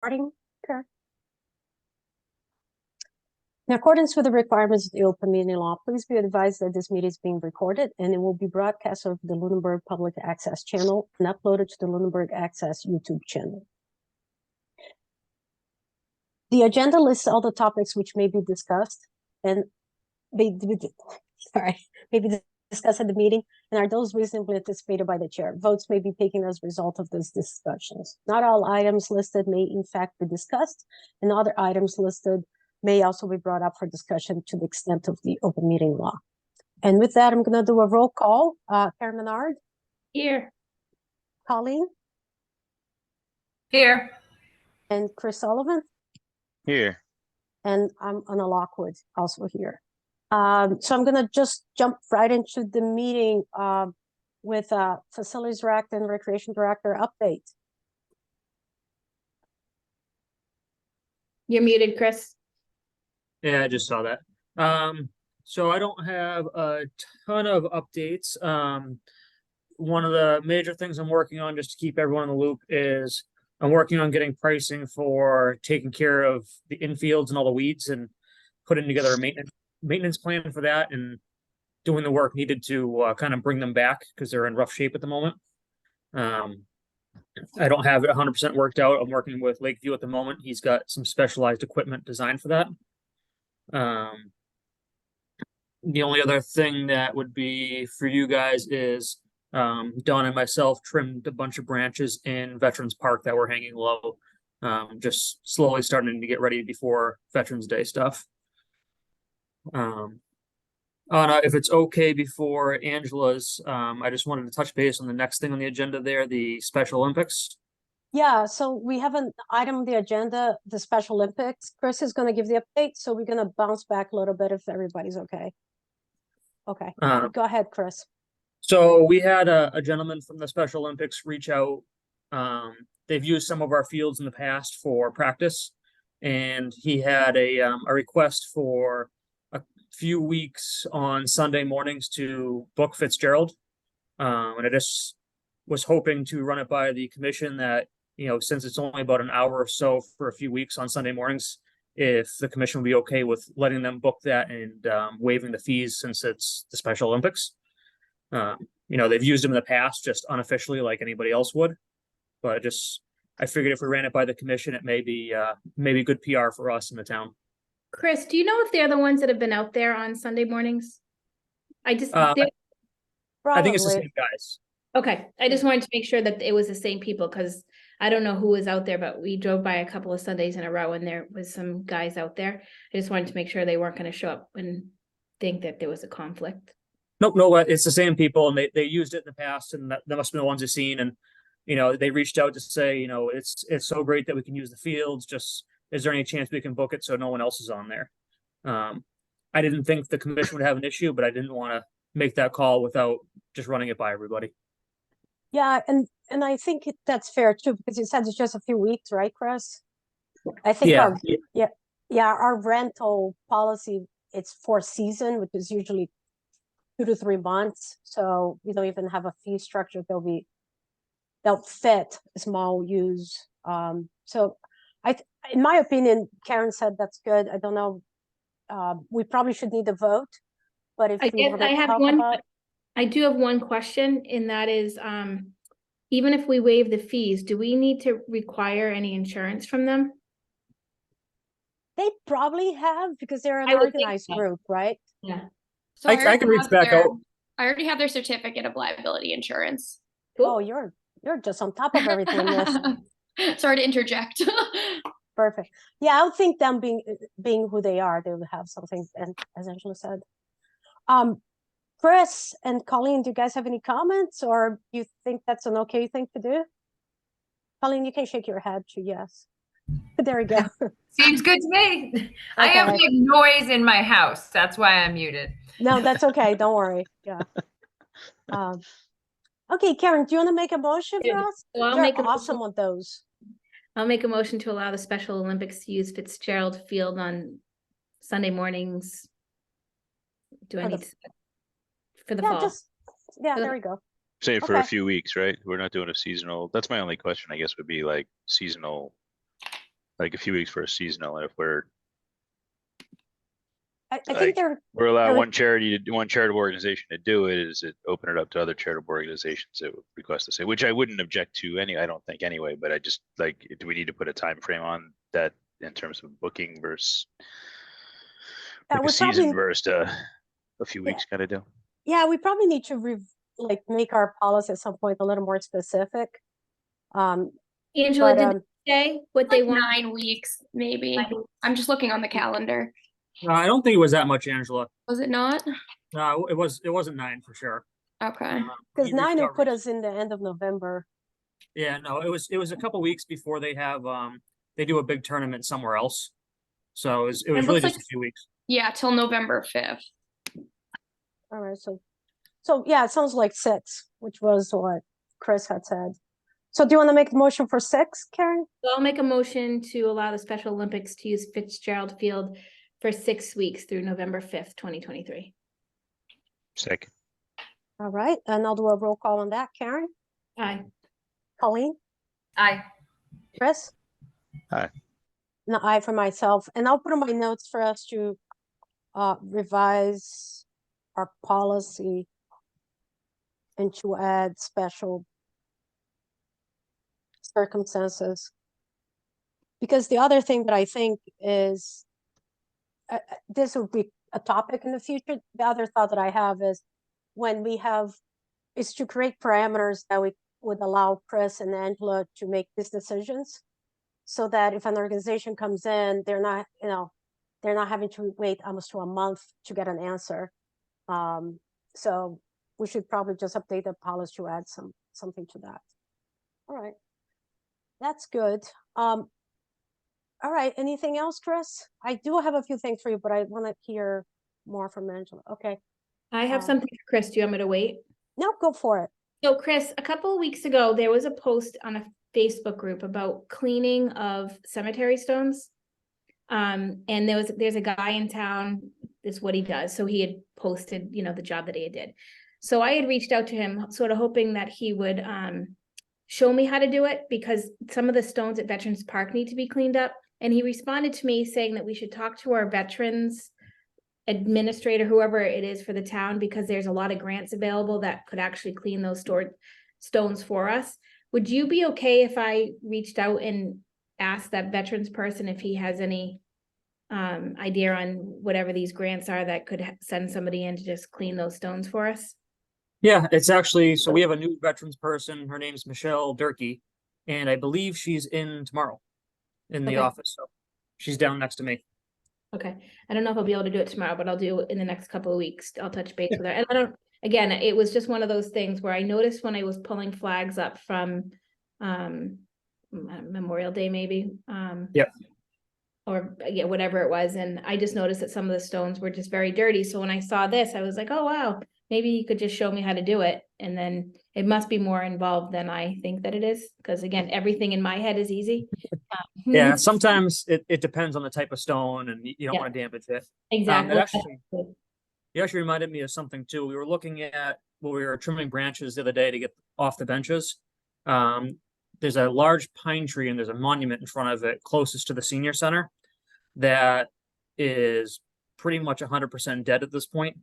Starting. Okay. In accordance with the requirements of the open meeting law, please be advised that this meeting is being recorded and it will be broadcast over the Lunenburg Public Access channel and uploaded to the Lunenburg Access YouTube channel. The agenda lists all the topics which may be discussed and may be discussed at the meeting and are those reasonably anticipated by the chair. Votes may be taken as a result of these discussions. Not all items listed may in fact be discussed, and other items listed may also be brought up for discussion to the extent of the open meeting law. And with that, I'm going to do a roll call. Karen Menard. Here. Colleen. Here. And Chris Sullivan. Here. And I'm Anna Lockwood, also here. So I'm going to just jump right into the meeting with Facilities Director and Recreation Director update. You're muted, Chris. Yeah, I just saw that. So I don't have a ton of updates. One of the major things I'm working on, just to keep everyone in the loop, is I'm working on getting pricing for taking care of the infields and all the weeds and putting together a maintenance plan for that and doing the work needed to kind of bring them back because they're in rough shape at the moment. I don't have it 100% worked out. I'm working with Lakeview at the moment. He's got some specialized equipment designed for that. The only other thing that would be for you guys is Don and myself trimmed a bunch of branches in Veterans Park that were hanging low. Just slowly starting to get ready before Veterans Day stuff. Anna, if it's okay before Angela's, I just wanted to touch base on the next thing on the agenda there, the Special Olympics. Yeah, so we have an item on the agenda, the Special Olympics. Chris is going to give the update, so we're going to bounce back a little bit if everybody's okay. Okay, go ahead, Chris. So we had a gentleman from the Special Olympics reach out. They've used some of our fields in the past for practice, and he had a request for a few weeks on Sunday mornings to book Fitzgerald. And I just was hoping to run it by the commission that, you know, since it's only about an hour or so for a few weeks on Sunday mornings, if the commission would be okay with letting them book that and waiving the fees since it's the Special Olympics. You know, they've used them in the past, just unofficially like anybody else would. But I figured if we ran it by the commission, it may be good PR for us in the town. Chris, do you know if they're the ones that have been out there on Sunday mornings? I think it's the same guys. Okay, I just wanted to make sure that it was the same people because I don't know who was out there, but we drove by a couple of Sundays in a row and there was some guys out there. I just wanted to make sure they weren't going to show up and think that there was a conflict. Nope, no, it's the same people, and they used it in the past, and that must have been the ones you've seen. And you know, they reached out to say, you know, it's so great that we can use the fields. Just is there any chance we can book it so no one else is on there? I didn't think the commission would have an issue, but I didn't want to make that call without just running it by everybody. Yeah, and I think that's fair too, because you said it's just a few weeks, right, Chris? I think our rental policy, it's for season, which is usually 2 to 3 months. So we don't even have a fee structure. They'll fit small use. So in my opinion, Karen said that's good. I don't know. We probably should need a vote, but if I do have one question, and that is, even if we waive the fees, do we need to require any insurance from them? They probably have because they're an organized group, right? Yeah. So I can reach back out. I already have their certificate of liability insurance. Cool. Oh, you're just on top of everything. Yes. Sorry to interject. Perfect. Yeah, I would think them being who they are, they would have something, and as Angela said. Chris and Colleen, do you guys have any comments, or you think that's an okay thing to do? Colleen, you can shake your head to yes. There we go. Seems good to me. Okay. I have like noise in my house. That's why I'm muted. No, that's okay. Don't worry. Yeah. Okay, Karen, do you want to make a motion for us? So I'll make awesome with those. I'll make a motion to allow the Special Olympics to use Fitzgerald Field on Sunday mornings. Do I need to? For the fall. There we go. Say for a few weeks, right? We're not doing a seasonal. That's my only question, I guess, would be like seasonal like a few weeks for a seasonal, if I Like, think we're allowed There- one charitable organization to do it, is it open it up to other charitable organizations that would request to say, which I wouldn't object to I don't think anyway, but I just like, do we need to put a time frame on that in terms of booking versus like a we season probably, versus a few Yeah. weeks kind of deal? yeah, we probably need to make our policy at some point a little more specific. Angela, But, did they say what they Like want? 9 weeks, maybe. I'm just looking on the calendar. I don't think it was that much, Angela. Was it not? No, it wasn't 9 for sure. Okay. because We reached 9 will out put rec- us in the end of November. Yeah, no, it was a couple weeks before they have they do a big tournament somewhere else. So it was really looks just like- a few weeks. Yeah, till November 5th. All right, so yeah, it sounds like 6, which was what Chris had said. So do you want to make the motion for 6, Karen? So I'll make a motion to allow the Special Olympics to use Fitzgerald Field for 6 weeks through November 5th, 2023. Second. All right, and I'll do a roll call on that. Karen, Aye. Colleen, Aye. Chris? Aye. No, aye for myself, and I'll put in my notes for us to revise our policy and to add special circumstances. Because the other thing that I think is, this would be a topic in the future. The other thought that I have is is to create parameters that we would allow Chris and Angela to make these decisions. So that if an organization comes in, they're not having to wait almost to a month to get an answer. So we should probably just update the policy to add something to that. All right. That's good. All right, anything else, Chris? I do have a few things for you, but I want to hear more from Angela. Okay, I have something for Chris. Do you want me to wait? no, go for it. So Chris, a couple of weeks ago, there was a post on a Facebook group about cleaning of cemetery stones. And there's a guy in town, this is what he does. So he had posted, the job that he did. So I had reached out to him, sort of hoping that he would show me how to do it, because some of the stones at Veterans Park need to be cleaned up. And he responded to me saying that we should talk to our veterans administrator, whoever it is for the town, because there's a lot of grants available that could actually clean those stored stones for us. Would you be okay if I reached out and asked that veterans person if he has any idea on whatever these grants are that could send somebody in to just clean those stones for us? Yeah, it's actually, so we have a new veterans person. Her name's Michelle Durkee, and I believe she's in tomorrow in the Okay. office. So she's down next to me. Okay, I don't know if I'll be able to do it tomorrow, but I'll do it in the next couple of weeks. I'll touch base with her. And again, it was just one of those things where I noticed when I was pulling flags up from Memorial Day, maybe. Yep. Or yeah, whatever it was. And I just noticed that some of the stones were just very dirty. So when I saw this, I was like, oh, wow, maybe you could just show me how to do it. And then it must be more involved than I think that it is. Because again, everything in my head is easy. Yeah, sometimes it depends on the type of stone, and you don't Yeah. want to damage it. Exactly. You actually reminded me of something too. We were looking at, we were trimming branches the other day to get off the benches. There's a large pine tree and there's a monument in front of it closest to the senior center that is pretty much 100% dead at this point.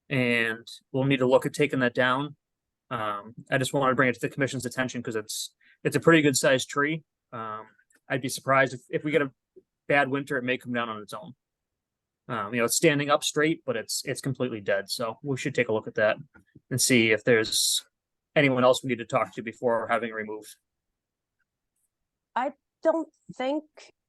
And we'll need to look at taking that down. I just wanted to bring it to the commission's attention because it's a pretty good sized tree. I'd be surprised if we get a bad winter, it may come down on its own. It's standing up straight, but it's completely dead. So we should take a look at that and see if there's anyone else we need to talk to before having it removed. Don't think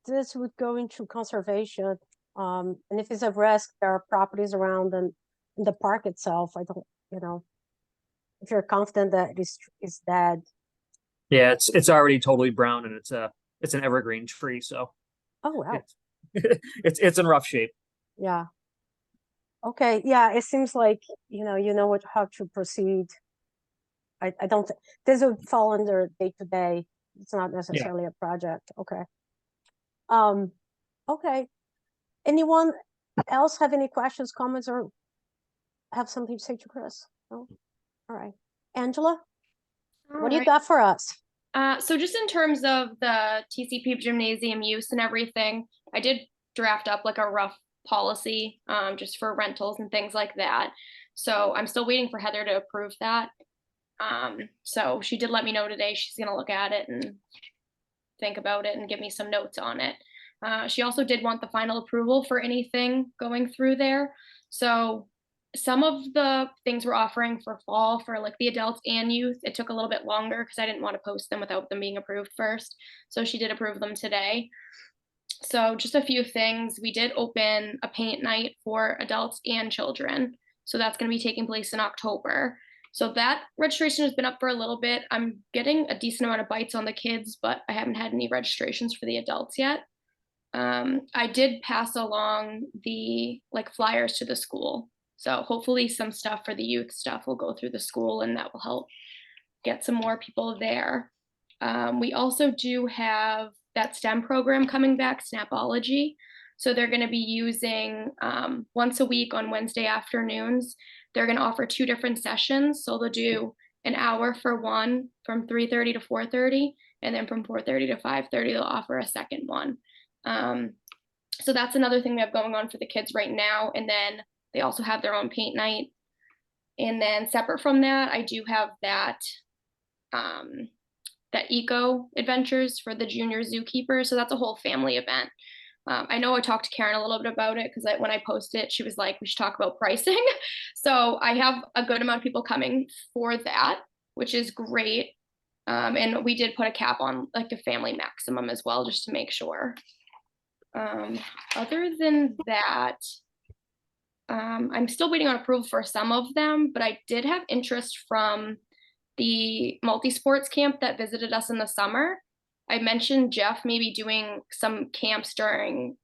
this would go into conservation. And if it's a risk, there are properties around and in the park itself. I don't, if you're confident that it's dead. Yeah, it's already totally brown and it's an evergreen tree, so Oh, wow. it's in rough shape. Yeah. Okay, yeah, it seems like, how to proceed. I don't, this would fall under day-to-day. It's not necessarily a project. Okay. Okay. Anyone else have any questions, comments, or have something to say to Chris? No? All right. Angela, what do you got for us? So just in terms of the TCP gymnasium use and everything, I did draft up like a rough policy, just for rentals and things like that. So I'm still waiting for Heather to approve that. So she did let me know today she's gonna look at it and think about it and give me some notes on it. She also did want the final approval for anything going through there. So some of the things we're offering for fall for like the adults and youth, it took a little bit longer because I didn't want to post them without them being approved first. So she did approve them today. So just a few things. We did open a paint night for adults and children. So that's going to be taking place in October. So that registration has been up for a little bit. I'm getting a decent amount of bites on the kids, but I haven't had any registrations for the adults yet. I did pass along the like flyers to the school. So hopefully some stuff for the youth stuff will go through the school and that will help get some more people there. We also do have that STEM program coming back, Snapology. So they're going to be using once a week on Wednesday afternoons. They're going to offer 2 different sessions. So they'll do an hour for one from 3:30 to 4:30, and then from 4:30 to 5:30, they'll offer a second one. So that's another thing we have going on for the kids right now. And then they also have their own paint night. And then separate from that, I do have that that eco adventures for the junior zookeeper. So that's a whole family event. I know I talked to Karen a little bit about it because when I posted it, she was like, we should talk about pricing. So I have a good amount of people coming for that, which is great. And we did put a cap on like the family maximum as well, just to make sure. Other than that, I'm still waiting on approval for some of them, but I did have interest from the multi-sports camp that visited us in the summer. I mentioned Jeff maybe doing some camps during,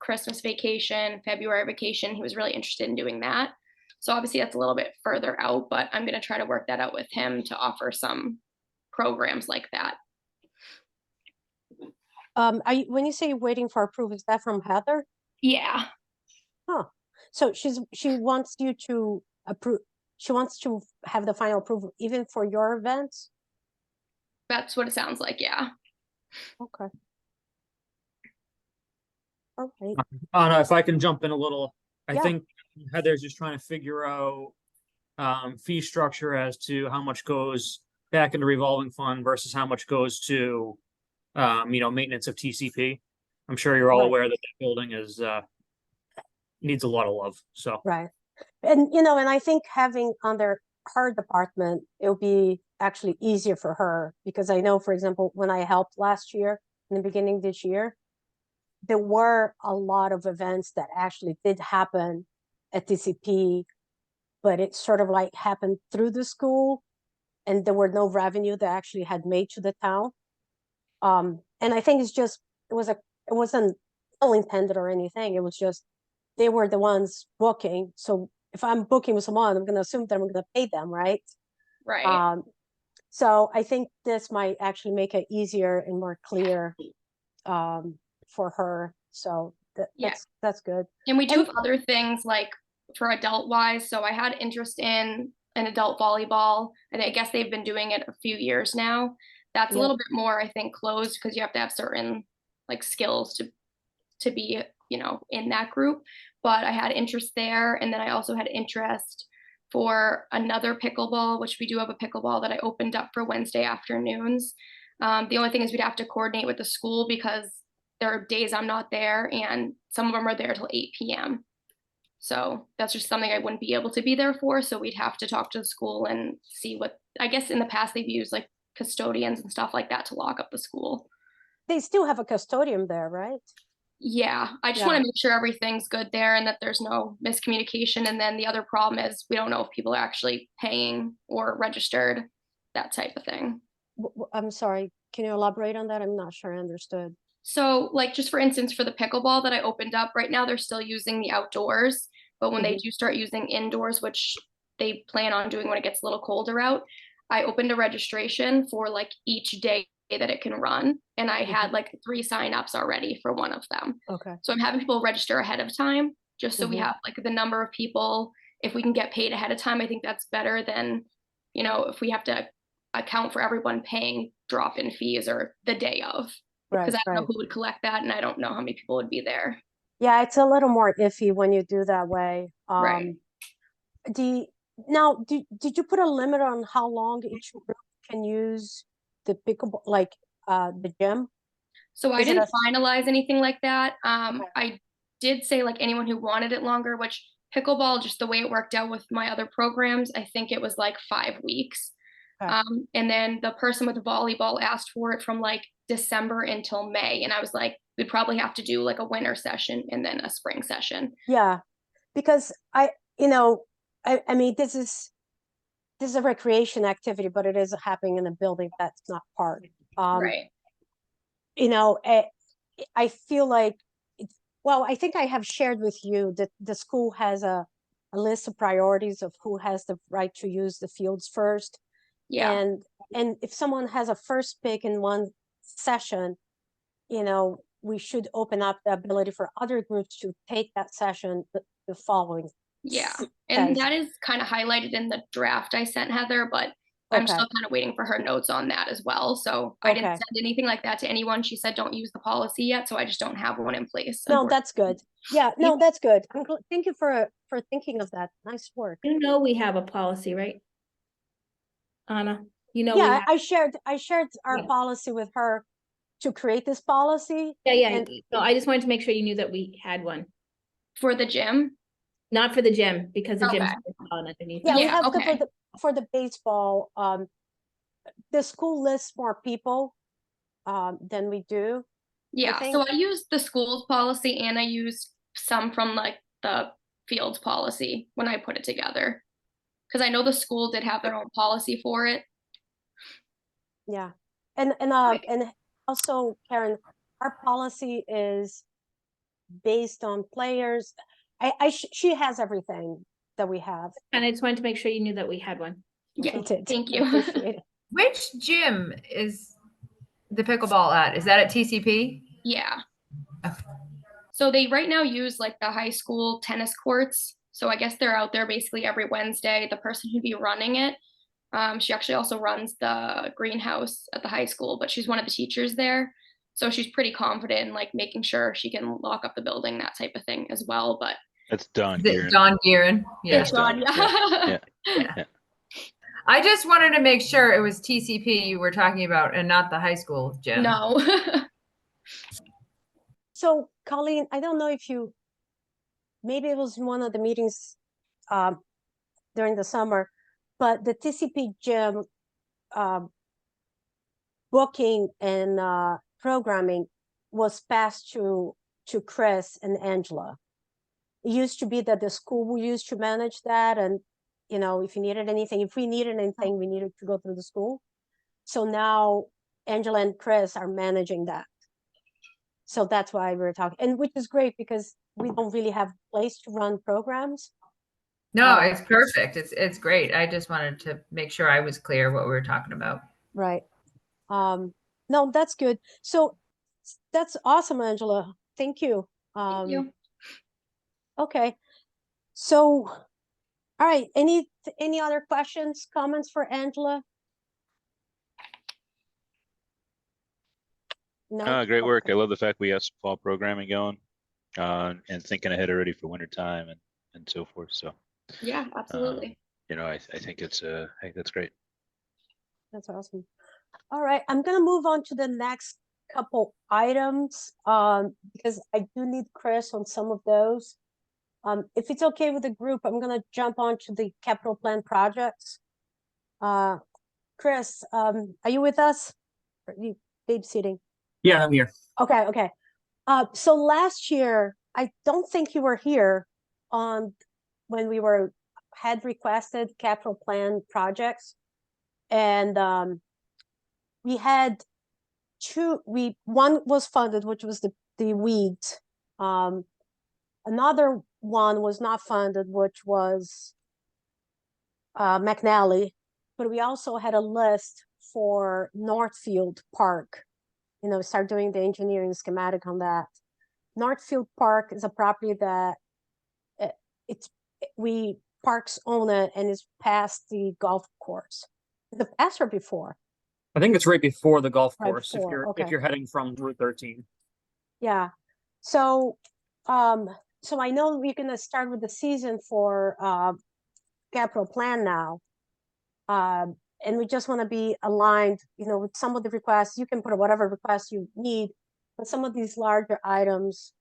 Christmas vacation, February vacation. He was really interested in doing that. So obviously that's a little bit further out, but I'm going to try to work that out with him to offer some programs like that. When you say you're waiting for approval, is that from Heather? Yeah. Huh. So she wants you to approve. She wants to have the final approval even for your events? That's what it sounds like, yeah. Okay. All right. Anna, if I can jump in a little, I Yeah. think Heather's just trying to figure out fee structure as to how much goes back into revolving fund versus how much goes to maintenance of TCP. I'm sure you're all Right. aware that building is needs a lot of love. So Right. And and I think having under her department, it'll be actually easier for her because I know, for example, when I helped last year, in the beginning of this year, there were a lot of events that actually did happen at TCP, but it sort of like happened through the school and there were no revenue that actually had made to the town. And I think it wasn't ill intended or anything. It was just, they were the ones booking. So if I'm booking with someone, I'm going to assume that I'm going to pay them, right? Right. So I think this might actually make it easier and more clear for her. So that's good. And we do have other things like for adult wise. So I had interest in an adult volleyball, and I guess they've been doing it a few years now. That's a little bit more, I think, closed because you have to have certain like skills to be, in that group. But I had interest there. And then I also had interest for another pickleball, which we do have a pickleball that I opened up for Wednesday afternoons. The only thing is we'd have to coordinate with the school because there are days I'm not there and some of them are there till 8 p.m. So that's just something I wouldn't be able to be there for. So we'd have to talk to the school and see what, I guess in the past they've used like custodians and stuff like that to lock up the school. They still have a custodian there, right? Yeah, I just want to make sure everything's good there and that there's no miscommunication. And then the other problem is we don't know if people are actually paying or registered, that type of thing. I'm sorry, can you elaborate on that? I'm not sure I understood. So like just for instance, for the pickleball that I opened up right now, they're still using the outdoors, but when they do start using indoors, which they plan on doing when it gets a little colder out, I opened a registration for like each day that it can run. And I had like 3 signups already for one of them. Okay. So I'm having people register ahead of time, just so we have like the number of people. If we can get paid ahead of time, I think that's better than, if we have to account for everyone paying drop-in fees or the day of. Right, Because I don't know right. who would collect that, and I don't know how many people would be there. Yeah, it's a little more iffy when you do that way. Right. Now, did you put a limit on how long each group can use the pickleball, like the gym? So I Is it didn't a- finalize anything like that. I did say like anyone who wanted it longer, which pickleball, just the way it worked out with my other programs, I think it was like 5 weeks. Okay. And then the person with the volleyball asked for it from like December until May. And I was like, we'd probably have to do like a winter session and then a spring session. Yeah, because I mean, this is a recreation activity, but it is happening in a building that's not park. Right. I feel like, well, I think I have shared with you that the school has a list of priorities of who has the right to use the fields first. Yeah. And if someone has a first pick in one session, we should open up the ability for other groups to take that session the following. Yeah. And Yes. that is kind of highlighted in the draft I sent Heather, but I'm Okay. still kind of waiting for her notes on that as well. So I didn't Okay. send anything like that to anyone. She said don't use the policy yet, so I just don't have one in place. No, that's good. Yeah, no, that's good. Thank you for thinking of that. Nice work. You know, we have a policy, right? Anna, we Yeah, have, I shared our Yeah. policy with her to create this policy. yeah. and- No, I just wanted to make sure you knew that we had one, For the gym. not for the gym, because the gym's Okay. underneath. Yeah, we Yeah, have okay. for the baseball, the school lists more people than we do. Yeah. think- So I used the school's policy and I used some from like the fields policy when I put it together. Because I know the school did have their own policy for it. Yeah. And also, Karen, our policy is based on players. She has everything that we have. And I just wanted to make sure you knew that we had one. Yeah. I did. Thank I you. appreciate it. Which gym is the pickleball at? Is that at TCP? Yeah. Okay. So they right now use like the high school tennis courts. So I guess they're out there basically every Wednesday. The person who'd be running it, she actually also runs the greenhouse at the high school, but she's one of the teachers there. So she's pretty confident in like making sure she can lock up the building, that type of thing as well. But That's Don Is it Gearin. Don Gearin? Yeah. it's John, Yeah. yeah. I just wanted to make sure it was TCP you were talking about and not the high school gym. No. So, Colleen, I don't know if maybe it was one of the meetings during the summer, but the TCP gym booking and programming was passed to Chris and Angela. It used to be that the school used to manage that, and if we needed anything, we needed to go through the school. So now Angela and Chris are managing that. So that's why we're talking, and which is great because we don't really have a place to run programs. No, it's perfect. It's great. I just wanted to make sure I was clear what we were talking about. Right. No, that's good. So that's awesome, Angela. Thank you. Thank you. Okay. So, all right. Any other questions, comments for Angela? No. Great work. Okay. I love the fact we have some fall programming going, and thinking ahead already for winter time and so forth. So, Yeah, absolutely. I think I think that's great. That's awesome. All right, I'm gonna move on to the next couple items because I do need Chris on some of those. If it's okay with the group, I'm gonna jump on to the capital plan projects. Chris, are you with us? Are you babysitting? Yeah, I'm here. Okay. So last year, I don't think you were here on when we had requested capital plan projects, and we had one was funded, which was the weeds. Another one was not funded, which was McNally, but we also had a list for Northfield Park. Start doing the engineering schematic on that. Northfield Park is a property that Parks own it and is past the golf course. The past or before? I think it's right before the golf Right course before, if okay. you're heading from Route 13. Yeah. So, so I know we're gonna start with the season for capital plan now. And we just want to be aligned, with some of the requests. You can put whatever requests you need, but some of these larger items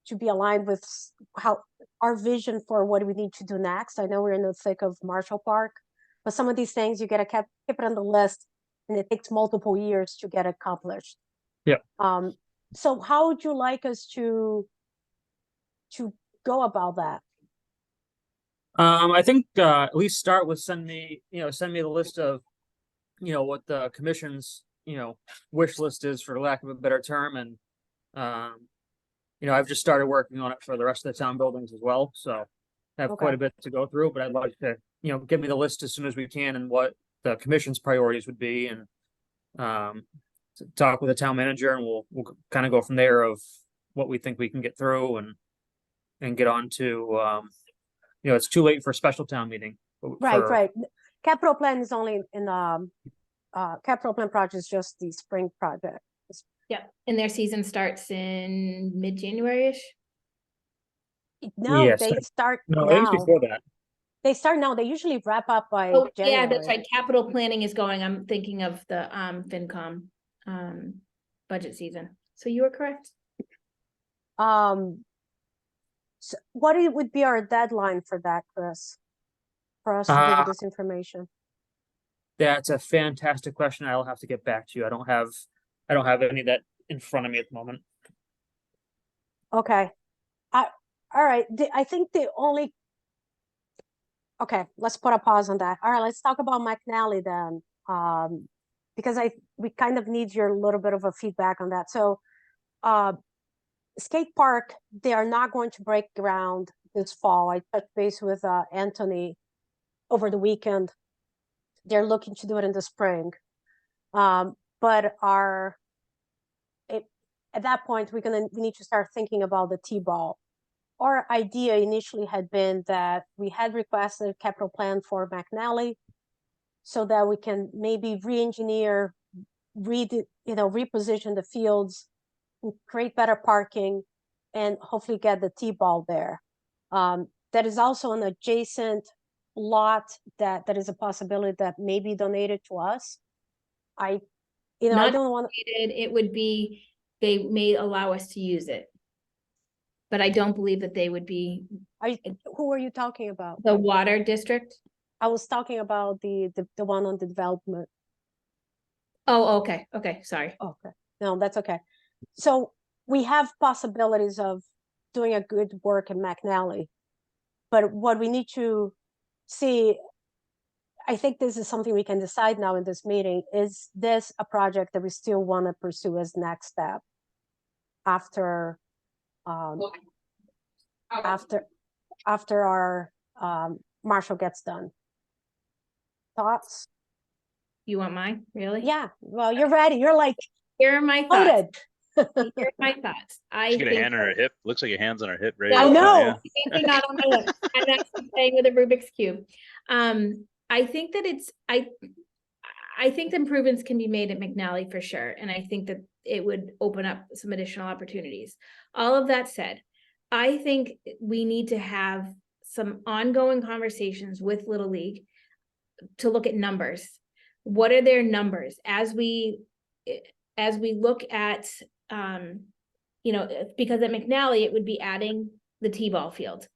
to be aligned with how our vision for what we need to do next. I know we're in the thick of Marshall Park, but some of these things you gotta keep it on the list, and it takes multiple years to get accomplished. Yeah. So how would you like us to go about that? I think at least start with send me the list of what the commission's wish list is, for lack of a better term, and I've just started working on it for the rest of the town buildings as well, so I have quite a bit to go through, but I'd like to give me the list as soon as we can and what the commission's priorities would be, and talk with the town manager, and we'll kind of go from there of what we think we can get through and get on to it's too late for a special town meeting. Right. Capital plan is only in capital plan project is just the spring project. Yeah, and their season starts in mid-January-ish. No, Yes, they start No, I think now. it's before that. They start now. They usually wrap up by Oh, January. yeah, that's right. Capital planning is going. I'm thinking of the FinCom budget season. So you are correct. So what would be our deadline for that, Chris? For us to give you this information? That's a fantastic question. I'll have to get back to you. I don't have any of that in front of me at the moment. Okay. All right. I think the only. Okay, let's put a pause on that. All right, let's talk about McNally then, because we kind of need your little bit of a feedback on that. So, skate park, they are not going to break ground this fall. I touched base with Anthony over the weekend. They're looking to do it in the spring, but at that point we need to start thinking about the T-ball. Our idea initially had been that we had requested a capital plan for McNally so that we can maybe re-engineer, reposition the fields, create better parking, and hopefully get the T-ball there. That is also an adjacent lot that is a possibility that may be donated to us. I don't want it would be, they may allow us to use it. But I don't believe that they would be. Who are you talking about? The water district? I was talking about the one on the development. Oh, okay. Okay, sorry. Okay. No, that's okay. So we have possibilities of doing a good work in McNally, but what we need to see, I think this is something we can decide now in this meeting, is this a project that we still want to pursue as next step after our Marshall gets done? Thoughts? You want mine? Really? Yeah. Well, you're ready. You're like, here are my thoughts. loaded. Here are my thoughts. She's got a hand on her hip. Looks like your hand's on her hip, right? I know. They're not on my lip. I'm actually playing with a Rubik's Cube. I think that I think the improvements can be made at McNally for sure. And I think that it would open up some additional opportunities. All of that said, I think we need to have some ongoing conversations with Little League to look at numbers. What are their numbers as we look at, because at McNally, it would be adding the T-ball field.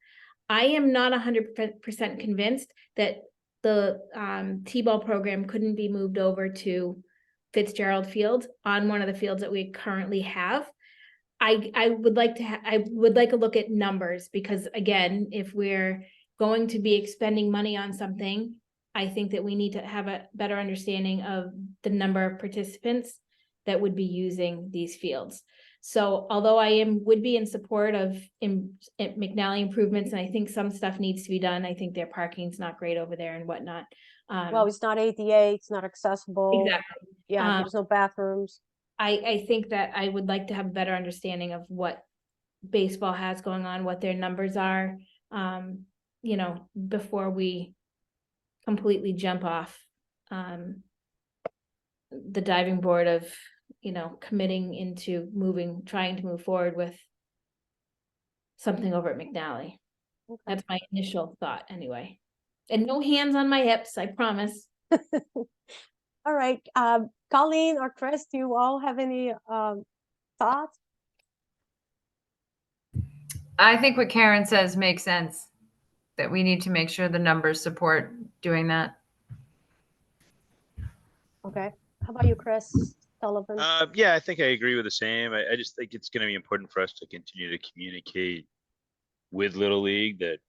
I am not 100% convinced that the T-ball program couldn't be moved over to Fitzgerald Field on one of the fields that we currently have. I would like a look at numbers, because again, if we're going to be expending money on something, I think that we need to have a better understanding of the number of participants that would be using these fields. So although I would be in support of McNally improvements, and I think some stuff needs to be done, I think their parking's not great over there and whatnot. Well, it's not ADA, it's not accessible. Exactly. Yeah, there's no bathrooms. I think that I would like to have a better understanding of what baseball has going on, what their numbers are, before we completely jump off the diving board of, committing into trying to move forward with something over at McNally. Okay. That's my initial thought anyway. And no hands on my hips, I promise. All right, Colleen or Chris, do you all have any thoughts? I think what Karen says makes sense, that we need to make sure the numbers support doing that. Okay, how about you, Chris Sullivan? Yeah, I think I agree with the same. I just think it's going to be important for us to continue to communicate with Little League that,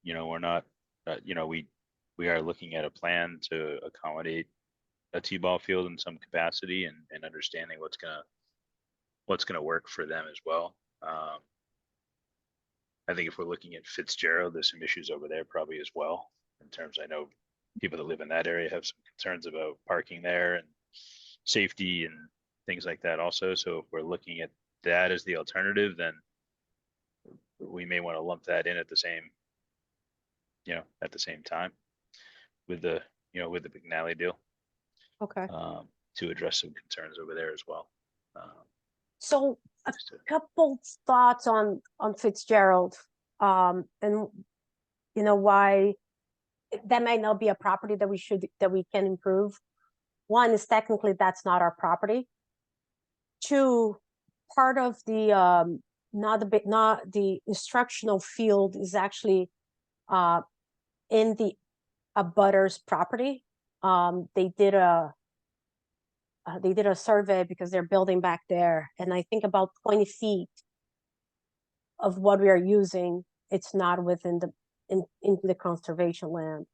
we're not, we are looking at a plan to accommodate a T-ball field in some capacity and understanding what's gonna work for them as well. I think if we're looking at Fitzgerald, there's some issues over there probably as well. In terms, I know people that live in that area have some concerns about parking there and safety and things like that also. So if we're looking at that as the alternative, then we may want to lump that in at the same, time with the, with the McNally deal, Okay, to address some concerns over there as well. so a Just to- couple thoughts on Fitzgerald, and why that might not be a property that we can improve. One is technically that's not our property. Two, part of the not the instructional field is actually in the abutters property. They did a survey because they're building back there, and I think about 20 feet of what we are using, it's not within into the conservation land.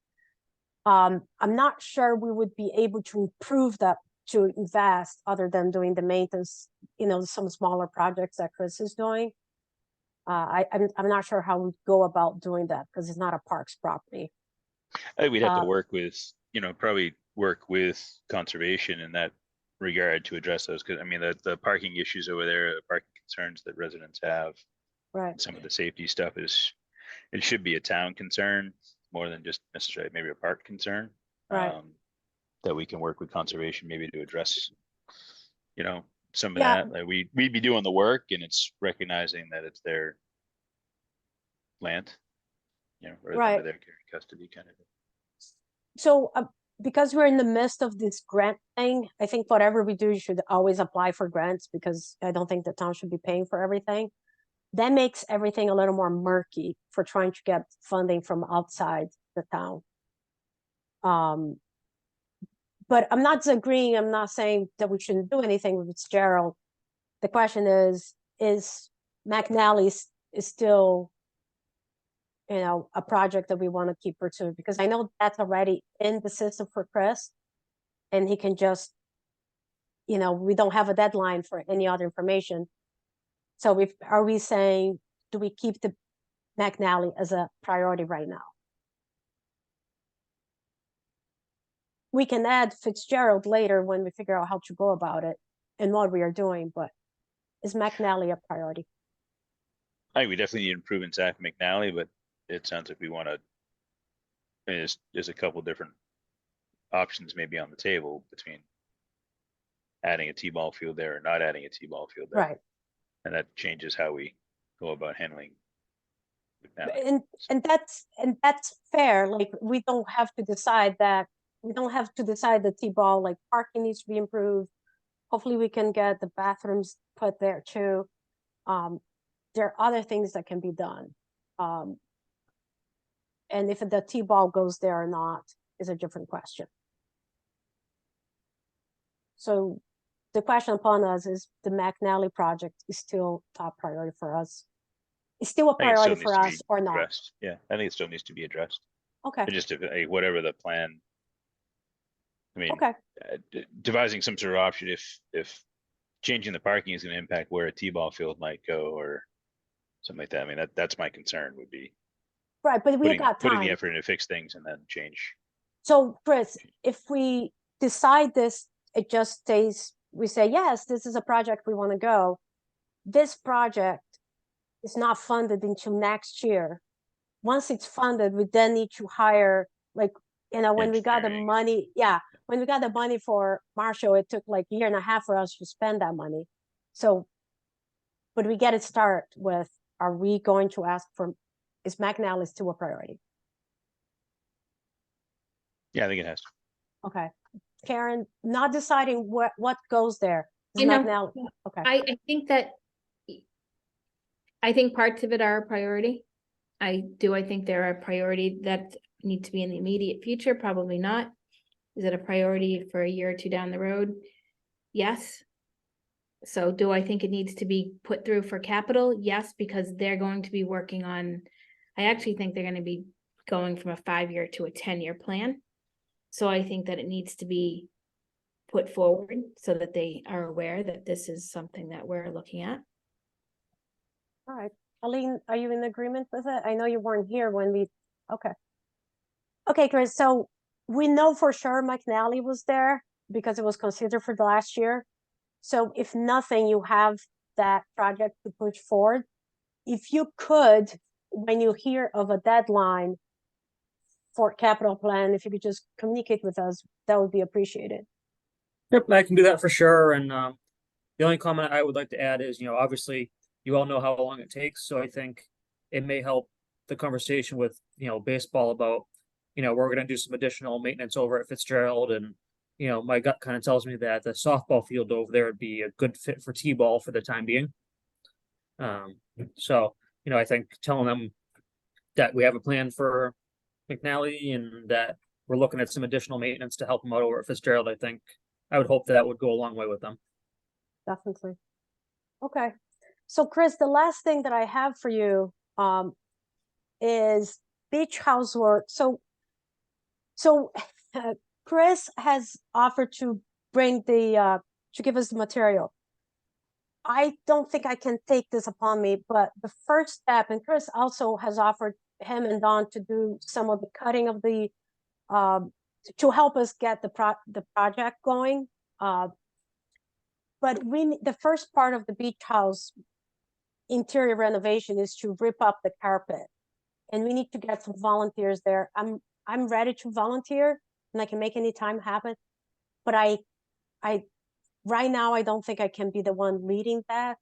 I'm not sure we would be able to improve that, to invest, other than doing the maintenance, some smaller projects that Chris is doing. I'm not sure how we'd go about doing that because it's not a parks property. I think we'd have to Uh, work with, probably work with conservation in that regard to address those. Cause I mean, the parking issues over there, the parking concerns that residents have, Right, some of the safety stuff it should be a town concern more than just necessarily maybe a park concern. right. That we can work with conservation maybe to address, some of Yeah. that. Like we'd be doing the work and it's recognizing that it's their land, or Right. under their care and custody kind of thing. So because we're in the midst of this grant thing, I think whatever we do, you should always apply for grants, because I don't think the town should be paying for everything. That makes everything a little more murky for trying to get funding from outside the town. But I'm not disagreeing. I'm not saying that we shouldn't do anything with Fitzgerald. The question is McNally is still, a project that we want to keep pursuing, because I know that's already in the system for Chris, and he can just, we don't have a deadline for any other information. So are we saying, do we keep the McNally as a priority right now? We can add Fitzgerald later when we figure out how to go about it and what we are doing, but is McNally a priority? I think we definitely need improvements at McNally, but it sounds like we want to, there's a couple different options maybe on the table between adding a T-ball field there or not adding a T-ball field there. Right. And that changes how we go about handling McNally. And that's fair. Like, we don't have to decide that. We don't have to decide the T-ball, like, parking needs to be improved. Hopefully we can get the bathrooms put there too. There are other things that can be done. And if the T-ball goes there or not is a different question. So the question upon us is, the McNally project is still top priority for us. It's still a I think it still priority for needs to us be or not? addressed. Yeah, I think it still needs to be addressed. Okay, And just whatever the plan. I mean, okay, devising some sort of option if changing the parking is going to impact where a T-ball field might go or something like that. I mean, that's my concern would be right, but we got putting the time. effort in to fix things and then change. So Chris, if we decide this, it just stays, we say, yes, this is a project we want to go. This project is not funded until next year. Once it's funded, we then need to hire, like, when we got the Engineering. money, when we got the money for Marshall, it took like a year and a half for us to spend that money. So, but we get it started with, are we going to ask for, is McNally still a priority? Yeah, I think it has. Okay. Karen, not deciding what goes there. Is I know. McNally, okay, I think that, I think parts of it are a priority. I think they're a priority that need to be in the immediate future, probably not. Is it a priority for a year or two down the road? Yes. So do I think it needs to be put through for capital? Yes, because they're going to be working on, I actually think they're gonna be going from a 5-year to a 10-year plan. So I think that it needs to be put forward so that they are aware that this is something that we're looking at. all right. Aline, are you in agreement with it? I know you weren't here when we, okay. Okay, Chris, so we know for sure McNally was there because it was considered for the last year. So if nothing, you have that project to push forward. If you could, when you hear of a deadline for capital plan, if you could just communicate with us, that would be appreciated. Yep, I can do that for sure. And the only comment I would like to add is, obviously you all know how long it takes. So I think it may help the conversation with, baseball about, we're going to do some additional maintenance over at Fitzgerald. And, my gut kind of tells me that the softball field over there would be a good fit for T-ball for the time being. So, I think telling them that we have a plan for McNally and that we're looking at some additional maintenance to help them out over at Fitzgerald, I would hope that would go a long way with them. Definitely. Okay. So Chris, the last thing that I have for you is beach house work. So Chris has offered to bring to give us the material. I don't think I can take this upon me, but the first step, and Chris also has offered him and Don to do some of the cutting of the to help us get the project going. But the first part of the beach house interior renovation is to rip up the carpet, and we need to get some volunteers there. I'm ready to volunteer, and I can make any time happen. But I right now I don't think I can be the one leading that.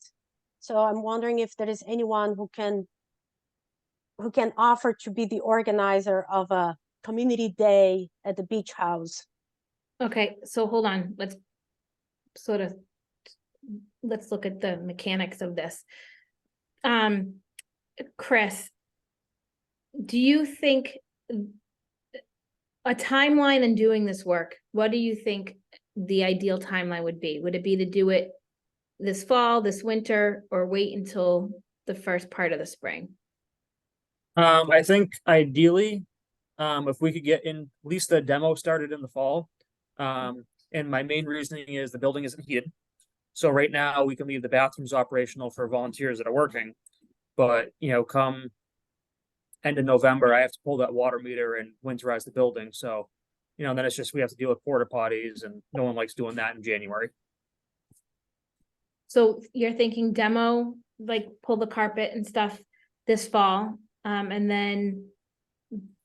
So I'm wondering if there is anyone who can offer to be the organizer of a community day at the beach house. Okay, so hold on, let's look at the mechanics of this. Chris, do you think a timeline in doing this work, what do you think the ideal timeline would be? Would it be to do it this fall, this winter, or wait until the first part of the spring? I think ideally, if we could get in at least the demo started in the fall. And my main reasoning is the building isn't heated. So right now we can leave the bathrooms operational for volunteers that are working. But, come end of November, I have to pull that water meter and winterize the building. So, then it's just, we have to deal with porta potties, and no one likes doing that in January. So you're thinking demo, like pull the carpet and stuff this fall, and then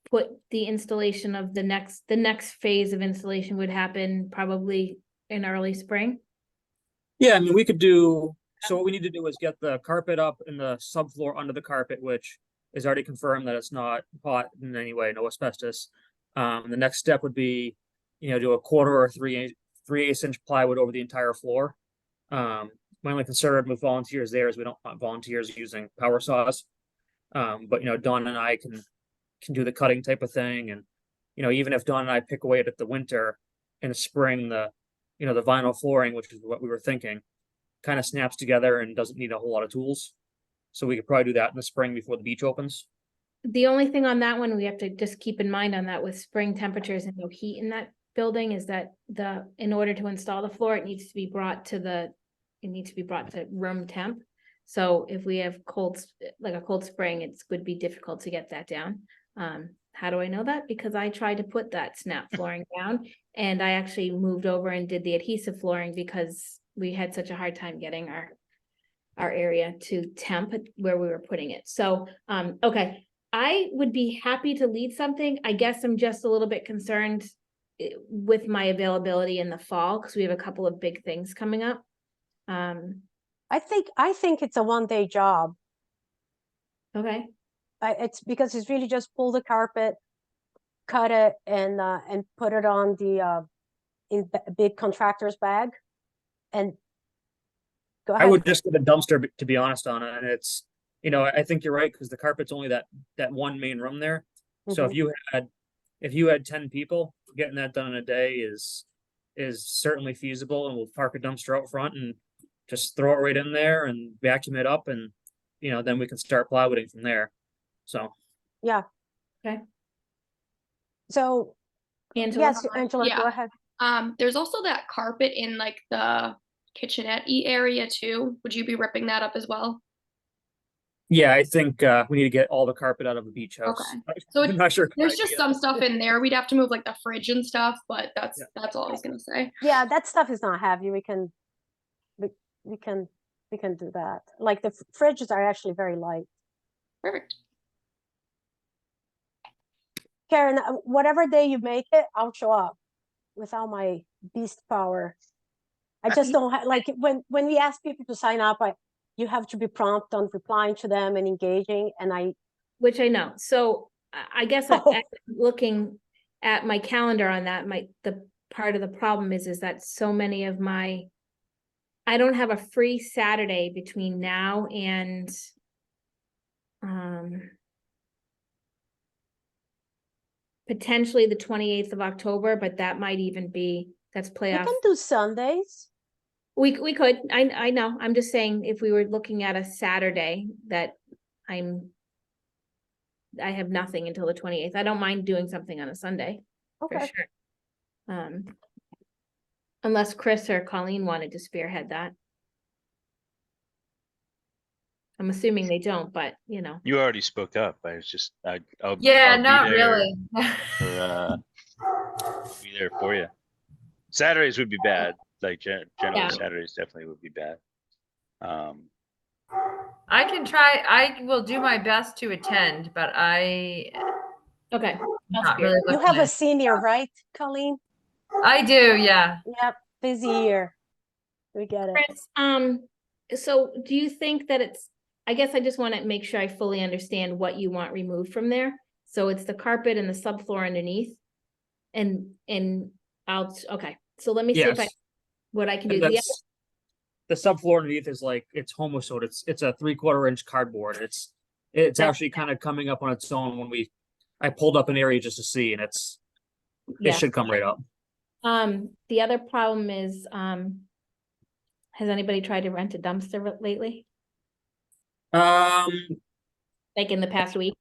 put the installation of the next phase of installation would happen probably in early spring? Yeah, I mean, we could do, so what we need to do is get the carpet up in the subfloor under the carpet, which is already confirmed that it's not hot in any way, no asbestos. The next step would be, do a 1/4 or 3/8 inch plywood over the entire floor. My only concern with volunteers there is we don't want volunteers using power saws. But Dawn and I can do the cutting type of thing. And, even if Dawn and I pick away at the winter, in the spring, the vinyl flooring, which is what we were thinking, kind of snaps together and doesn't need a whole lot of tools. So we could probably do that in the spring before the beach opens. The only thing on that one, we have to just keep in mind on that with spring temperatures and no heat in that building is that in order to install the floor, it needs to be brought to room temp. So if we have a cold spring, it would be difficult to get that down. How do I know that? Because I tried to put that snap flooring down, and I actually moved over and did the adhesive flooring because we had such a hard time getting our area to temp where we were putting it. So, okay, I would be happy to lead something. I guess I'm just a little bit concerned with my availability in the fall, because we have a couple of big things coming up. I think it's a 1-day job. Okay, It's because it's really just pull the carpet, cut it, and put it on the big contractor's bag, and go I ahead. would just get a dumpster, to be honest, on it, and it's, I think you're right, because the carpet's only that one main room there. So Mhm. if you had 10 people, getting that done in a day is certainly feasible, and we'll park a dumpster out front and just throw it right in there and vacuum it up, and then we can start plywooding from there. So Yeah. okay. So Angela? yes, Angela, Yeah. go ahead. There's also that carpet in like the kitchenette-y area too. Would you be ripping that up as well? yeah, I think we need to get all the carpet out of the beach house. Okay. So I'm not sure. There's just some stuff in there. We'd have to move like the fridge and stuff, but that's Yeah. that's all I was gonna say. Yeah, that stuff is not heavy. We can do that. Like the fridges are actually very light. Perfect. Karen, whatever day you make it, I'll show up without my beast power. I just don't have, like, when we ask people to sign up, you have to be prompt on replying to them and engaging, and Which I know. So I guess I'm Oh. looking at my calendar on that, the part of the problem is that so many of I don't have a free Saturday between now and potentially the 28th of October, but that might even be, that's we playoff. can do Sundays. We could, I know, I'm just saying, if we were looking at a Saturday that I have nothing until the 28th. I don't mind doing something on a Sunday, for Okay. sure. Unless Chris or Colleen wanted to spearhead that. I'm assuming they don't, but You already spoke up. I was just, I'll Yeah, be not there really. be there for you. Saturdays would be bad. Like generally, Yeah. Saturdays definitely would be bad. I can try, I will do my best to attend, but okay. not really You looking have a to- senior, right, Colleen? I do, yeah. Yep, busy year. We get it. Chris, so do you think that I guess I just want to make sure I fully understand what you want removed from there. So it's the carpet and the subfloor underneath, and okay. So let me see Yes. what I can And do. the subfloor underneath is like, it's Homosode. It's a 3/4 inch cardboard. It's Yeah. actually kind of coming up on its own when I pulled up an area just to see, and it should come right up. The other problem is, has anybody tried to rent a dumpster lately? Like in the past week?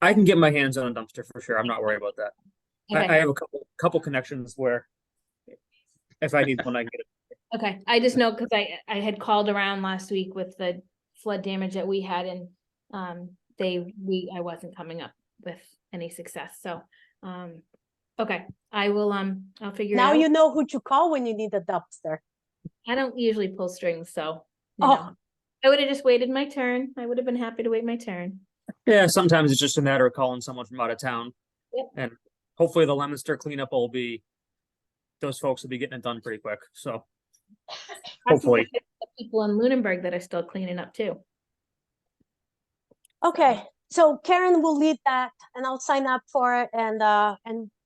I can get my hands on a dumpster for sure. I'm not worried about that. Okay. I have a couple connections where if I need one, I can get it. Okay, I just know because I had called around last week with the flood damage that we had, and I wasn't coming up with any success. So okay, I will I'll figure Now it out. you know who to call when you need a dumpster. I don't usually pull strings, so Oh. I would have just waited my turn. I would have been happy to wait my turn. Yeah, sometimes it's just a matter of calling someone from out of town. Yep. And hopefully the Leominster cleanup those folks will be getting it done pretty quick. So hopefully. The people in Lunenburg that are still cleaning up too. Okay, so Karen will lead that, and I'll sign up for it, and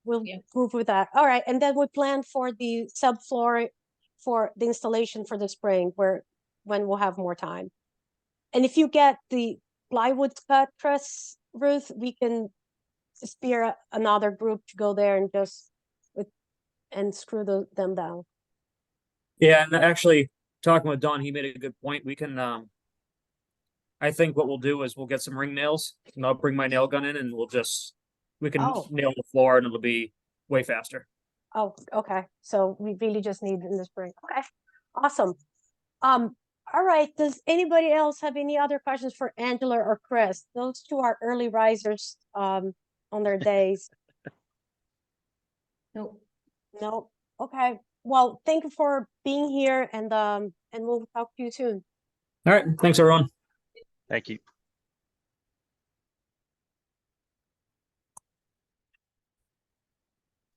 we'll Yeah. move with that. All right, and then we plan for the subfloor for the installation for the spring, when we'll have more time. And if you get the plywood cut, Ruth, we can spear another group to go there and just screw them down. Yeah, and actually talking with Don, he made a good point. We can I think what we'll do is we'll get some ring nails, and I'll bring my nail gun in, and we can Oh. nail the floor, and it'll be way faster. Oh, okay. So we really just need in the spring. Okay, awesome. All right. Does anybody else have any other questions for Angela or Chris? Those two are early risers on their days. Nope. No. Okay. Well, thank you for being here, and we'll talk to you soon. All right. Thanks, everyone. Thank you.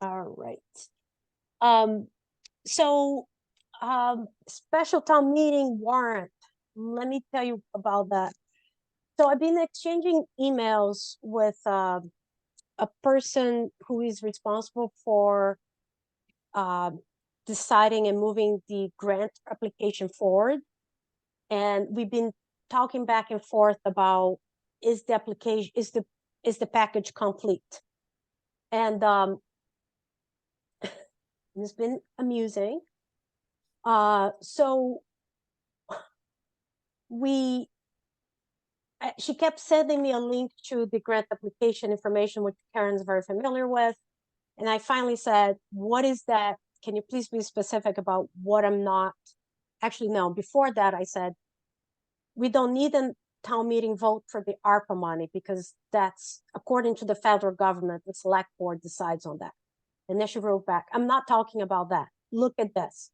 All right. So, special town meeting warrant. Let me tell you about that. So I've been exchanging emails with a person who is responsible for deciding and moving the grant application forward. And we've been talking back and forth about, is the application, is the package complete? And it's been amusing. So she kept sending me a link to the grant application information, which Karen's very familiar with. And I finally said, what is that? Can you please be specific about what I'm not? Actually, no, before that, I said, we don't need a town meeting vote for the ARPA money because that's, according to the federal government, the select board decides on that. And then she wrote back, I'm not talking about that. Look at this.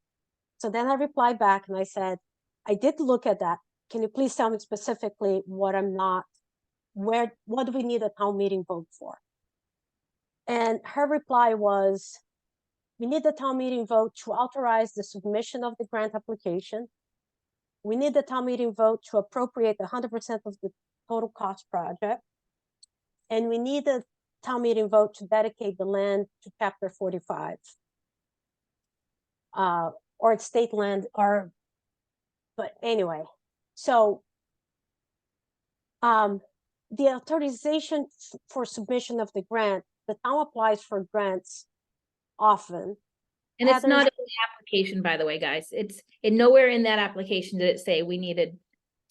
So then I replied back and I said, I did look at that. Can you please tell me specifically what I'm not, what do we need a town meeting vote for? And her reply was, we need the town meeting vote to authorize the submission of the grant application. We need the town meeting vote to appropriate 100% of the total cost project. And we need the town meeting vote to dedicate the land to chapter 45. Or it's state land, or, but anyway. So the authorization for submission of the grant, the town applies for grants often. And it's not in the application, by the way, guys. It's nowhere in that application did it say we needed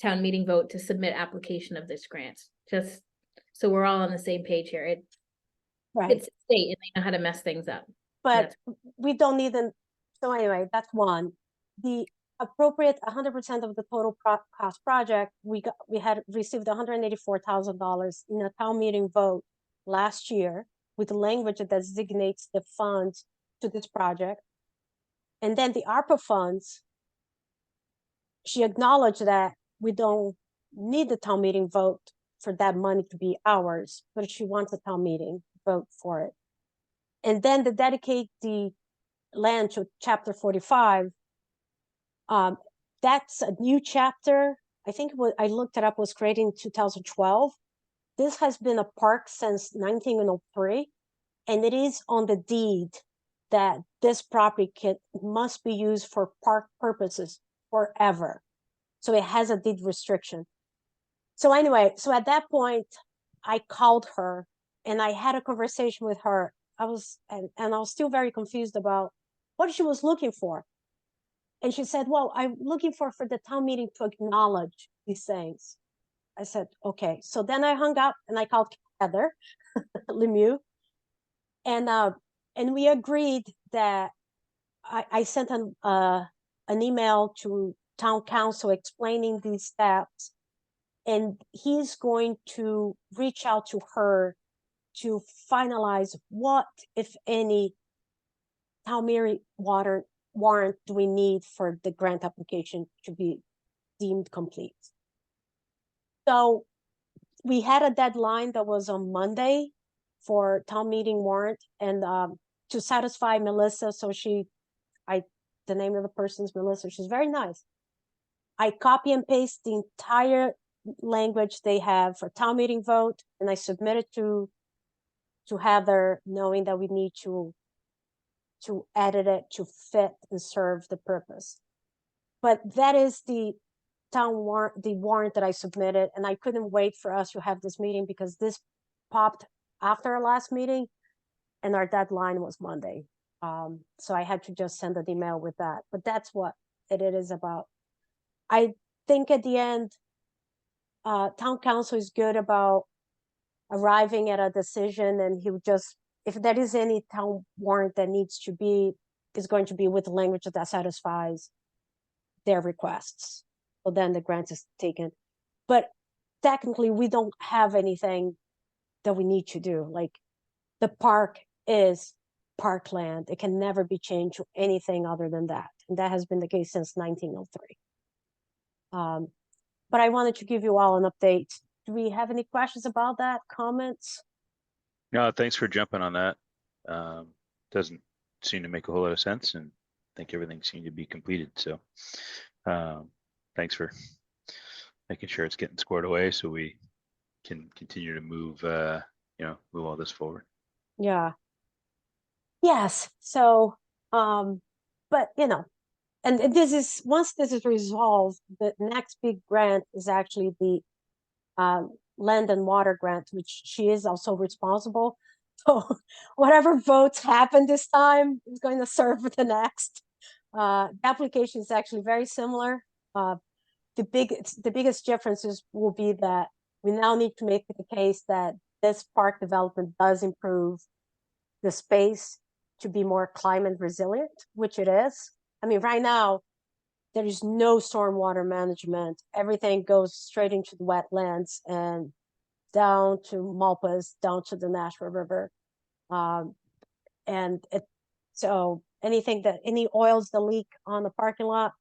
town meeting vote to submit application of this grant. Just so we're all on the same page here. Right. It's state and they know how to mess things up. But we don't need them. So anyway, that's one. The appropriate 100% of the total cost project, we had received $184,000 in a town meeting vote last year with language that designates the funds to this project. And then the ARPA funds, she acknowledged that we don't need the town meeting vote for that money to be ours, but she wants a town meeting vote for it. And then to dedicate the land to chapter 45, that's a new chapter. I think what I looked it up was created in 2012. This has been a park since 1903, and it is on the deed that this property must be used for park purposes forever. So it has a deed restriction. So anyway, so at that point, I called her and I had a conversation with her. I was still very confused about what she was looking for. And she said, well, I'm looking for the town meeting to acknowledge these things. I said, okay. So then I hung up and I called Heather Lemieux. And we agreed that I sent an email to town council explaining these steps. And he's going to reach out to her to finalize what, if any, town meeting warrant do we need for the grant application to be deemed complete. So we had a deadline that was on Monday for town meeting warrant, and to satisfy Melissa, so the name of the person is Melissa, she's very nice. I copy and paste the entire language they have for town meeting vote, and I submit it to Heather, knowing that we need to edit it to fit and serve the purpose. But that is the warrant that I submitted, and I couldn't wait for us to have this meeting because this popped after our last meeting and our deadline was Monday. So I had to just send an email with that, but that's what it is about. I think at the end, town council is good about arriving at a decision, and he would just, if there is any town warrant that is going to be with the language that satisfies their requests. So then the grant is taken. But technically we don't have anything that we need to do. Like, the park is parkland. It can never be changed to anything other than that. And that has been the case since 1903. But I wanted to give you all an update. Do we have any questions about that? Comments? No, thanks for jumping on that. doesn't seem to make a whole lot of sense, and I think everything seemed to be completed. So thanks for making sure it's getting squared away so we can continue to move move all this forward. Yeah. Yes. So, but and this is, once this is resolved, the next big grant is actually the land and water grant, which she is also responsible. So whatever votes happen this time is going to serve for the next. The application is actually very similar. The biggest differences will be that we now need to make the case that this park development does improve the space to be more climate resilient, which it is. I mean, right now, there is no stormwater management. Everything goes straight into the wetlands and down to Malpas, down to the Nashua River. So any oils that leak on the parking lot,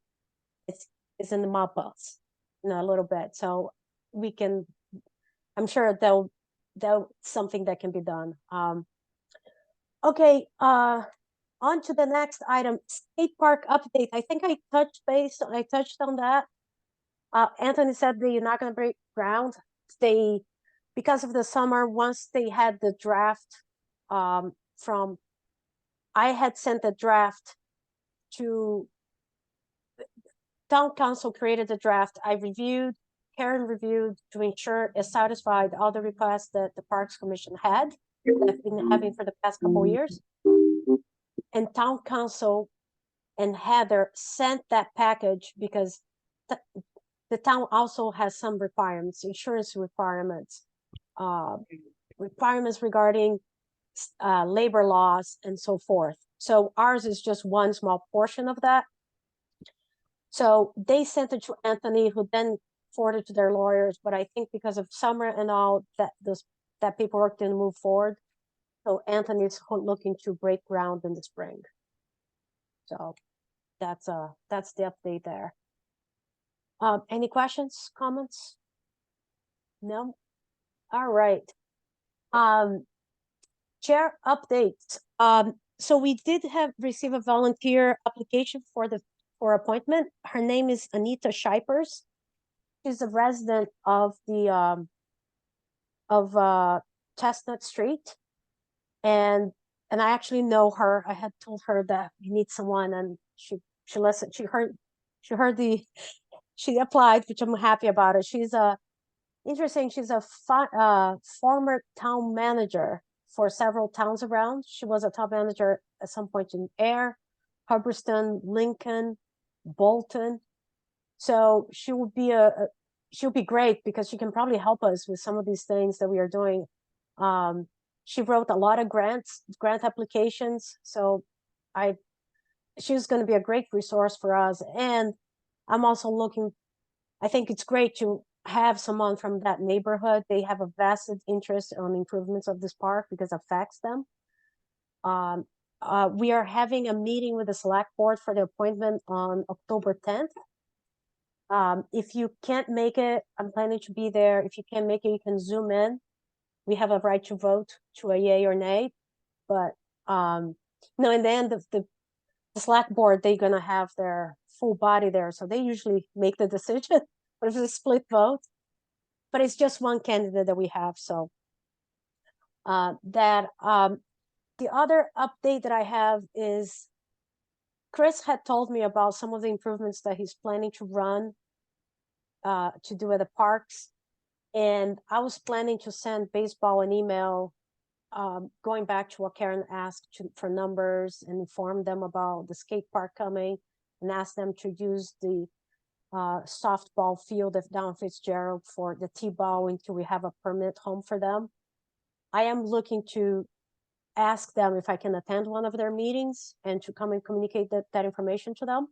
it's in the Malpas, a little bit. So I'm sure that's something that can be done. Okay, on to the next item, skate park update. I think I touched on that. Anthony said that you're not going to break ground. Because of the summer, once they had the draft I had sent the draft to town council, created the draft. Karen reviewed to ensure it satisfied all the requests that the Parks Commission had, that I've been having for the past couple of years. And town council and Heather sent that package because the town also has some requirements, insurance requirements, requirements regarding labor laws and so forth. So ours is just one small portion of that. So they sent it to Anthony, who then forwarded to their lawyers. But I think because of summer and all that paperwork didn't move forward. So Anthony's looking to break ground in the spring. So that's the update there. Any questions, comments? No? All right. Chair updates. So we did receive a volunteer application for appointment. Her name is Anita Shipers. She's a resident of the Chestnut Street, and I actually know her. I had told her that we need someone, and she listened. She applied, which I'm happy about it. She's interesting. She's a former town manager for several towns around. She was a town manager at some point in Air, Hubbardston, Lincoln, Bolton. So she will be she'll be great because she can probably help us with some of these things that we are doing. She wrote a lot of grant applications. So she's going to be a great resource for us. And I'm also I think it's great to have someone from that neighborhood. They have a vested interest on improvements of this park because it affects them. We are having a meeting with the select board for the appointment on October 10th. If you can't make it, I'm planning to be there. If you can't make it, you can zoom in. We have a right to vote to a yay or nay. But in the end of the select board, they're going to have their full body there. So they usually make the decision. But if it's a split vote, but it's just one candidate that we have. So the other update that I have is Chris had told me about some of the improvements that he's planning to run to do at the parks. And I was planning to send baseball an email going back to what Karen asked for numbers and inform them about the skate park coming and ask them to use the softball field of down Fitzgerald for the T-ball until we have a permanent home for them. I am looking to ask them if I can attend one of their meetings and to come and communicate that information to them.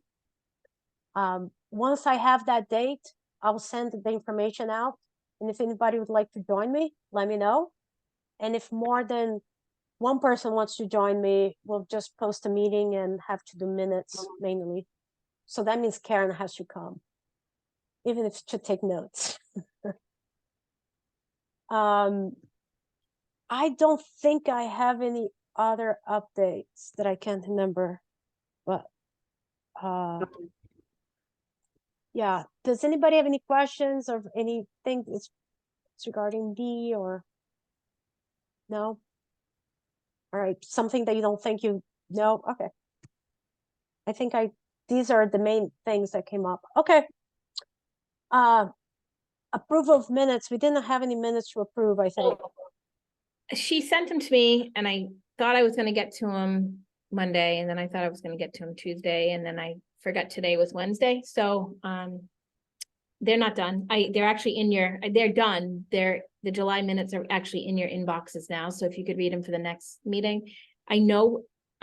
Once I have that date, I'll send the information out. And if anybody would like to join me, let me know. And if more than one person wants to join me, we'll just post a meeting and have to do minutes manually. So that means Karen has to come, even if to take notes. I don't think I have any other updates that I can't remember, but yeah. Does anybody have any questions or anything that's regarding D or no? All right, something that you don't think you know? Okay. I think these are the main things that came up. Okay. Approval of minutes. We didn't have any minutes to approve, I think. She sent them to me and I thought I was gonna get to them Monday, and then I thought I was gonna get to them Tuesday, and then I forgot today was Wednesday, so, they're not done. They're actually they're done. The July minutes are actually in your inboxes now, so if you could read them for the next meeting. I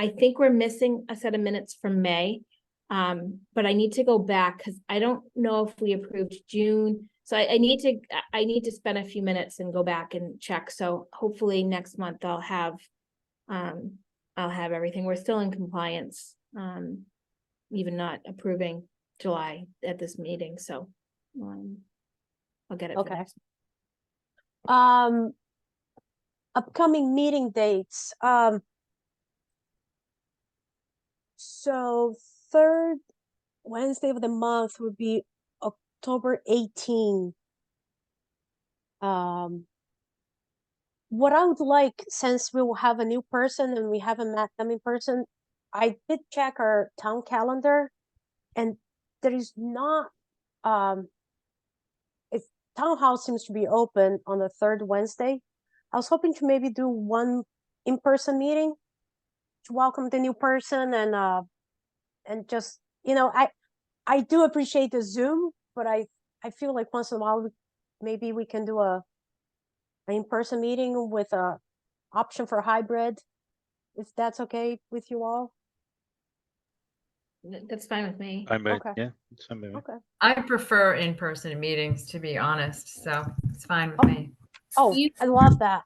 think we're missing a set of minutes from May. But I need to go back because I don't know if we approved June. So I need to spend a few minutes and go back and check. So hopefully next month I'll have everything. We're still in compliance, even not approving July at this meeting. So I'll get it. for Okay. next- Upcoming meeting dates. So third Wednesday of the month would be October 18. What I would like, since we will have a new person and we haven't met them in person, I did check our town calendar, and there is not, town hall seems to be open on the third Wednesday. I was hoping to maybe do one in-person meeting to welcome the new person and just, I do appreciate the Zoom, but I feel like once in a while maybe we can do an in-person meeting with a option for hybrid, if that's okay with you all. That's fine with me. Okay. Yeah, it's fine by me. Okay. I prefer in-person meetings, to be honest, so it's fine with Oh. me. Oh, You- I love that.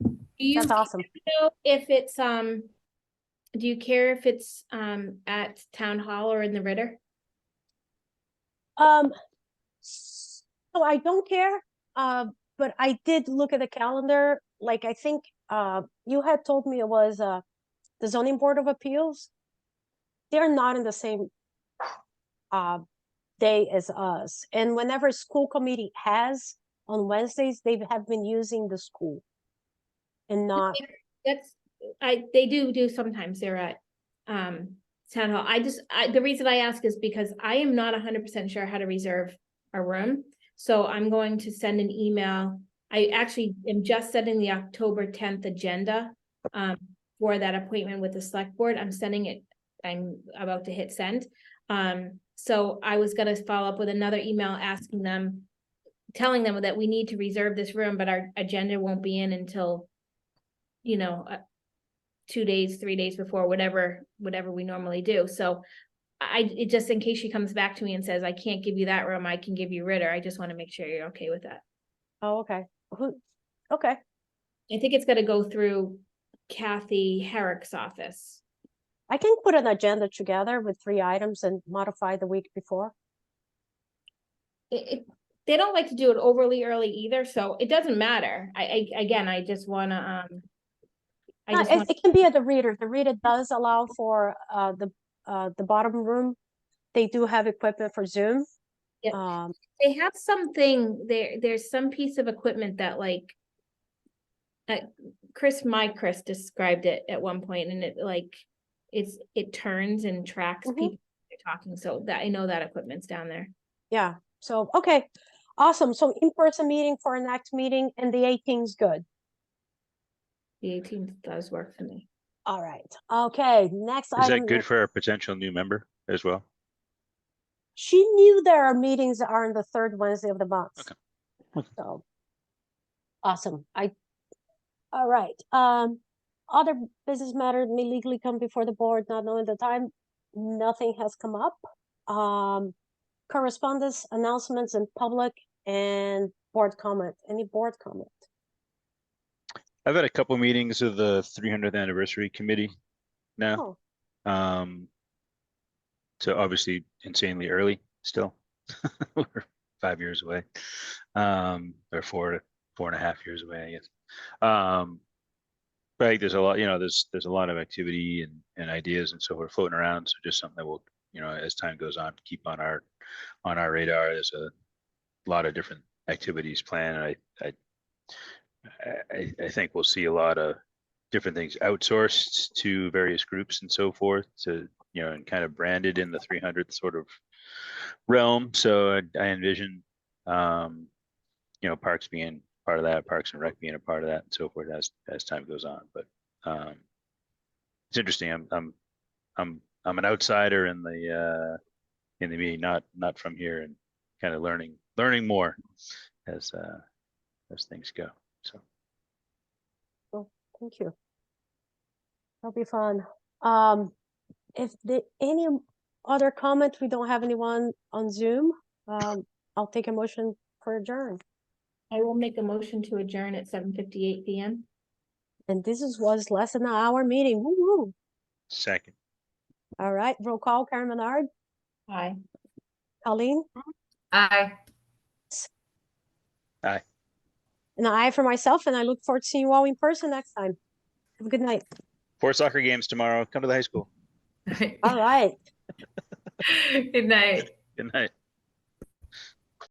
Do you That's awesome. know if it's, do you care if it's, at town hall or in the Ritter? So I don't care, but I did look at the calendar. Like, I think you had told me it was the zoning board of appeals. They're not in the same day as us, and whenever school committee has on Wednesdays, they have been using the school and not. They do sometimes, they're at, town hall. The reason I ask is because I am not 100% sure how to reserve a room. So I'm going to send an email. I actually am just setting the October 10th agenda, for that appointment with the select board. I'm about to hit send. So I was gonna follow up with another email asking them, telling them that we need to reserve this room, but our agenda won't be in until, 2 days, 3 days before, whatever we normally do. So just in case she comes back to me and says, I can't give you that room, I can give you Ritter. I just want to make sure you're okay with that. Oh, okay. Okay. I think it's gonna go through Kathy Herrick's office. I can put an agenda together with 3 items and modify the week before. They don't like to do it overly early either, so it doesn't matter. I just wanna, It can be at the reader. The reader does allow for the bottom room. They do have equipment for Zoom. Yeah. They have something there's some piece of equipment that like Chris described it at one point, and it turns and tracks Mhm. people they're talking, so that I know that equipment's down there. Yeah. So, okay. Awesome. So in-person meeting for our next meeting, and the 18th is good. The 18th does work for me. All right. Okay. Next Is item. that good for a potential new member as well? She knew there are meetings that are on the third Wednesday of the month. Okay. So awesome. All right. Other business matters may legally come before the board, not knowing the time. Nothing has come up. Correspondence, announcements in public, and board comment. Any board comment? I've had a couple meetings of the 300th anniversary committee now. Oh, So obviously insanely early still. We're 5 years away. Or 4.5 years away, I guess. Right, there's a lot, there's a lot of activity and ideas and so forth floating around. So just something that will, as time goes on, keep on our radar. There's a lot of different activities planned. I think we'll see a lot of different things outsourced to various groups and so forth to, and kind of branded in the 300th sort of realm. So I envision, parks being part of that, Parks and Rec being a part of that and so forth as time goes on. But it's interesting. I'm an outsider in the meeting, not from here, and kind of learning more as things go. So Thank you. That'll be fun. If any other comment, we don't have anyone on Zoom. I'll take a motion for adjourn. I will make a motion to adjourn at 7:58 PM. And was less than an hour meeting. Woo woo. second. All right, roll call. Karen Menard, Aye. Colleen, Aye. Aye. and I for myself. And I look forward to seeing you all in person next time. Have a good night. 4 soccer games tomorrow. Come to the high school. All right. Good night. Good night.